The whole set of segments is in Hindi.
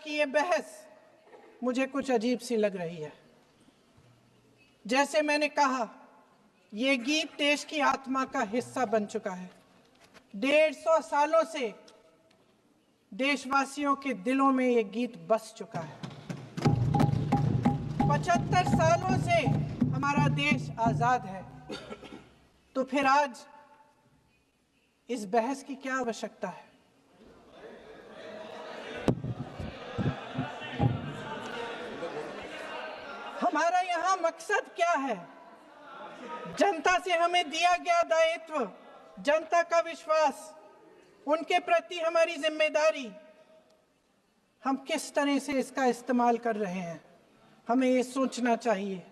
की ये बहस मुझे कुछ अजीब सी लग रही है। जैसे मैंने कहा, ये गीत देश की आत्मा का हिस्सा बन चुका है। 150 सालों से देशवासियों के दिलों में ये गीत बस चुका है। 75 सालों से हमारा देश आजाद है, तो फिर आज इस बहस की क्या आवश्यकता है? हमारा यहाँ मकसद क्या है? जनता से हमें दिया गया दायित्व, जनता का विश्वास, उनके प्रति हमारी जिम्मेदारी, हम किस तरह से इसका इस्तेमाल कर रहे हैं, हमें ये सोचना चाहिए।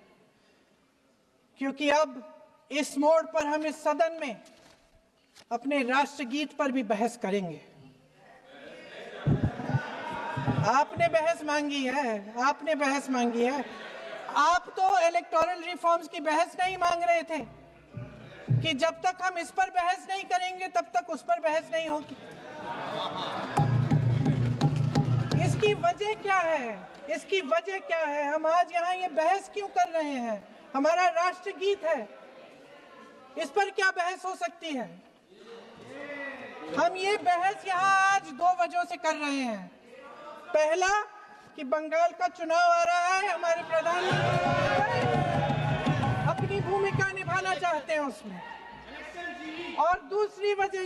क्योंकि अब इस मोड़ पर हम इस सदन में अपने राष्ट्रगीत पर भी बहस करेंगे। आपने बहस मांगी है, आपने बहस मांगी है। आप तो इलेक्टोरल रिफॉर्म्स की बहस नहीं मांग रहे थे कि जब तक हम इस पर बहस नहीं करेंगे तब तक उस पर बहस नहीं होगी। इसकी वजह क्या है? इसकी वजह क्या है? हम आज यहाँ ये बहस क्यों कर रहे हैं? हमारा राष्ट्रगीत है, इस पर क्या बहस हो सकती है? हम ये बहस यहाँ आज 2 वजहों से कर रहे हैं। पहला कि बंगाल का चुनाव आ रहा है, हमारे प्रधानमंत्री अपनी भूमिका निभाना चाहते हैं उसमें। और दूसरी वजह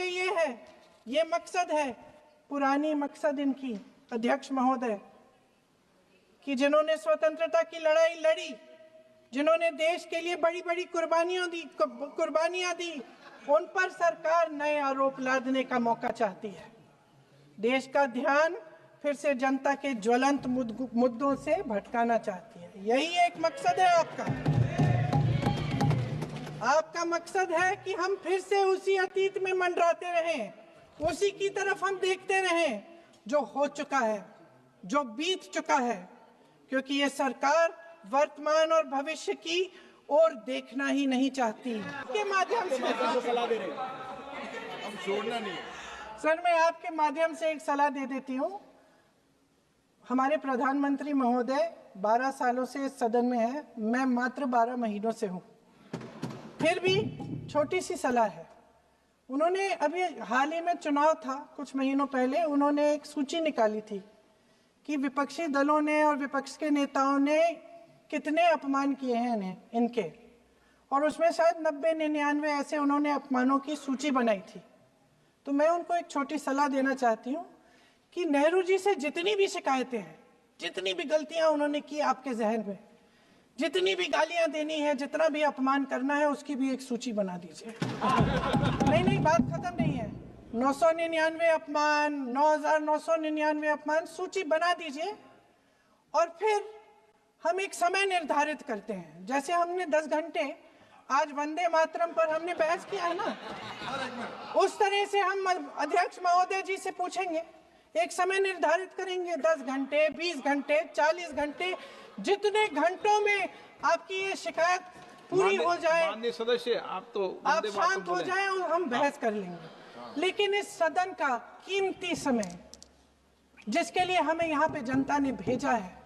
ये है, ये मकसद है, पुरानी मकसद इनकी अध्यक्ष महोदय, कि जिन्होंने स्वतंत्रता की लड़ाई लड़ी, जिन्होंने देश के लिए बड़ी बड़ी कुर्बानियां दी, उन पर सरकार नए आरोप लादने का मौका चाहती है। देश का ध्यान फिर से जनता के ज्वलंत मुद्दों से भटकाना चाहती है। यही एक मकसद है आपका। आपका मकसद है कि हम फिर से उसी अतीत में मंडराते रहें, उसी की तरफ हम देखते रहें जो हो चुका है, जो बीत चुका है। क्योंकि ये सरकार वर्तमान और भविष्य की ओर देखना ही नहीं चाहती। के माध्यम से सलाह दे रहे हैं, हम छोड़ना नहीं। सर, मैं आपके माध्यम से एक सलाह दे देती हूँ। हमारे प्रधानमंत्री महोदय 12 सालों से इस सदन में है, मैं मात्र 12 महीनों से हूँ। फिर भी छोटी सी सलाह है। उन्होंने अभी हाल ही में चुनाव था, कुछ महीनों पहले उन्होंने एक सूची निकाली थी कि विपक्षी दलों ने और विपक्ष के नेताओं ने कितने अपमान किए हैं इनके, और उसमें शायद 90-99 ऐसे उन्होंने अपमानों की सूची बनाई थी। तो मैं उनको एक छोटी सलाह देना चाहती हूँ कि नेहरू जी से जितनी भी शिकायतें हैं, जितनी भी गलतियां उन्होंने की आपके जहन में, जितनी भी गालियां देनी है, जितना भी अपमान करना है, उसकी भी एक सूची बना दीजिए। नहीं, बात खत्म नहीं है। 999 अपमान, 9999 अपमान, सूची बना दीजिए। और फिर हम एक समय निर्धारित करते हैं। जैसे हमने 10 घंटे आज वंदे मातरम पर हमने बहस किया है ना, उस तरह से हम अध्यक्ष महोदय जी से पूछेंगे, एक समय निर्धारित करेंगे, 10 घंटे, 20 घंटे, 40 घंटे, जितने घंटों में आपकी ये शिकायत पूरी हो जाए, माननीय सदस्य आप शांत हो जाए और हम बहस कर लेंगे। लेकिन इस सदन का कीमती समय, जिसके लिए हमें यहाँ पे जनता ने भेजा है,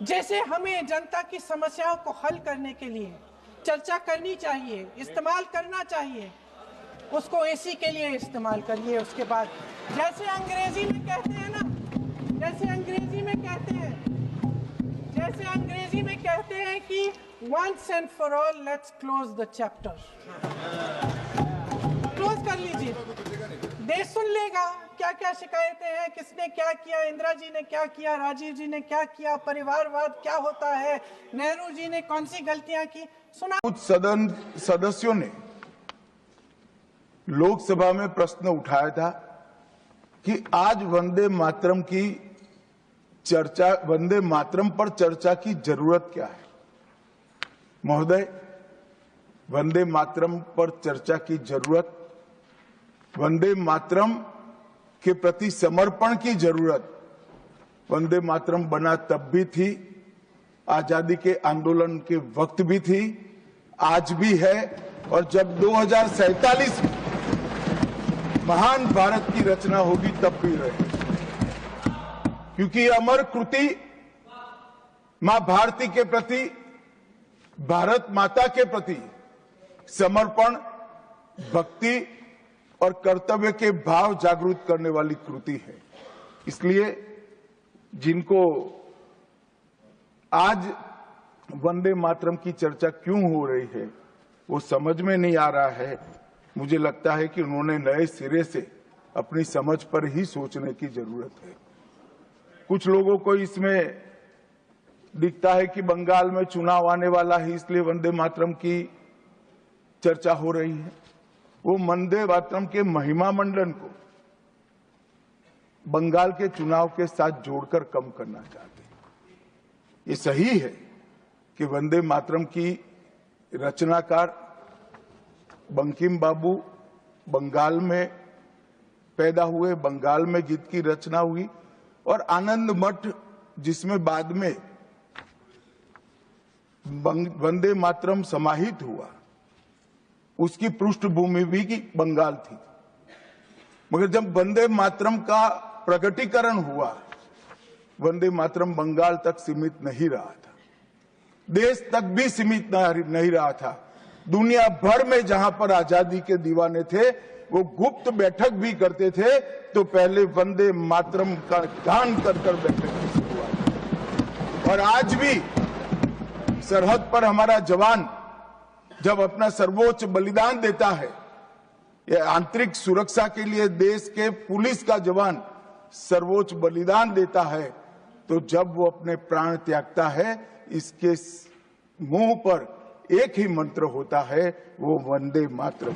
जैसे हमें जनता की समस्याओं को हल करने के लिए चर्चा करनी चाहिए, इस्तेमाल करना चाहिए, उसको इसी के लिए इस्तेमाल करिए। उसके बाद जैसे अंग्रेजी में कहते हैं ना, जैसे अंग्रेजी में कहते हैं कि once and for all let's close the chapter, close कर लीजिए। देश सुन लेगा क्या क्या शिकायतें हैं, किसने क्या किया, इंदिरा जी ने क्या किया, राजीव जी ने क्या किया, परिवारवाद क्या होता है, नेहरू जी ने कौन सी गलतियां की, सुना। कुछ सदन सदस्यों ने लोकसभा में प्रश्न उठाया था कि आज वंदे मातरम पर चर्चा की जरूरत क्या है। महोदय, वंदे मातरम पर चर्चा की जरूरत, वंदे मातरम के प्रति समर्पण की जरूरत वंदे मातरम बना तब भी थी, आजादी के आंदोलन के वक्त भी थी, आज भी है। और जब 2047 में महान भारत की रचना होगी तब भी रहे, क्योंकि अमर कृति मां भारती के प्रति, भारत माता के प्रति समर्पण, भक्ति और कर्तव्य के भाव जागृत करने वाली कृति है। इसलिए जिनको आज वंदे मातरम की चर्चा क्यों हो रही है वो समझ में नहीं आ रहा है। मुझे लगता है कि उन्होंने नए सिरे से अपनी समझ पर ही सोचने की जरूरत है। कुछ लोगों को इसमें दिखता है कि बंगाल में चुनाव आने वाला है, इसलिए वंदे मातरम की चर्चा हो रही है। वो वंदे मातरम के महिमा मंडन को बंगाल के चुनाव के साथ जोड़कर कम करना चाहते हैं। ये सही है कि वंदे मातरम की रचनाकार बंकिम बाबू बंगाल में पैदा हुए, बंगाल में गीत की रचना हुई और आनंद मठ जिसमें बाद में वंदे मातरम समाहित हुआ, उसकी पृष्ठभूमि भी की बंगाल थी। मगर जब वंदे मातरम का प्रकटीकरण हुआ, वंदे मातरम बंगाल तक सीमित नहीं रहा था, देश तक भी सीमित नहीं रहा था। दुनिया भर में जहां पर आजादी के दीवाने थे वो गुप्त बैठक भी करते थे, तो पहले वंदे मातरम का गान कर कर बैठक की शुरुआत। और आज भी सरहद पर हमारा जवान जब अपना सर्वोच्च बलिदान देता है, ये आंतरिक सुरक्षा के लिए देश के पुलिस का जवान सर्वोच्च बलिदान देता है, तो जब वो अपने प्राण त्यागता है, इसके मुंह पर एक ही मंत्र होता है, वो वंदे मातरम।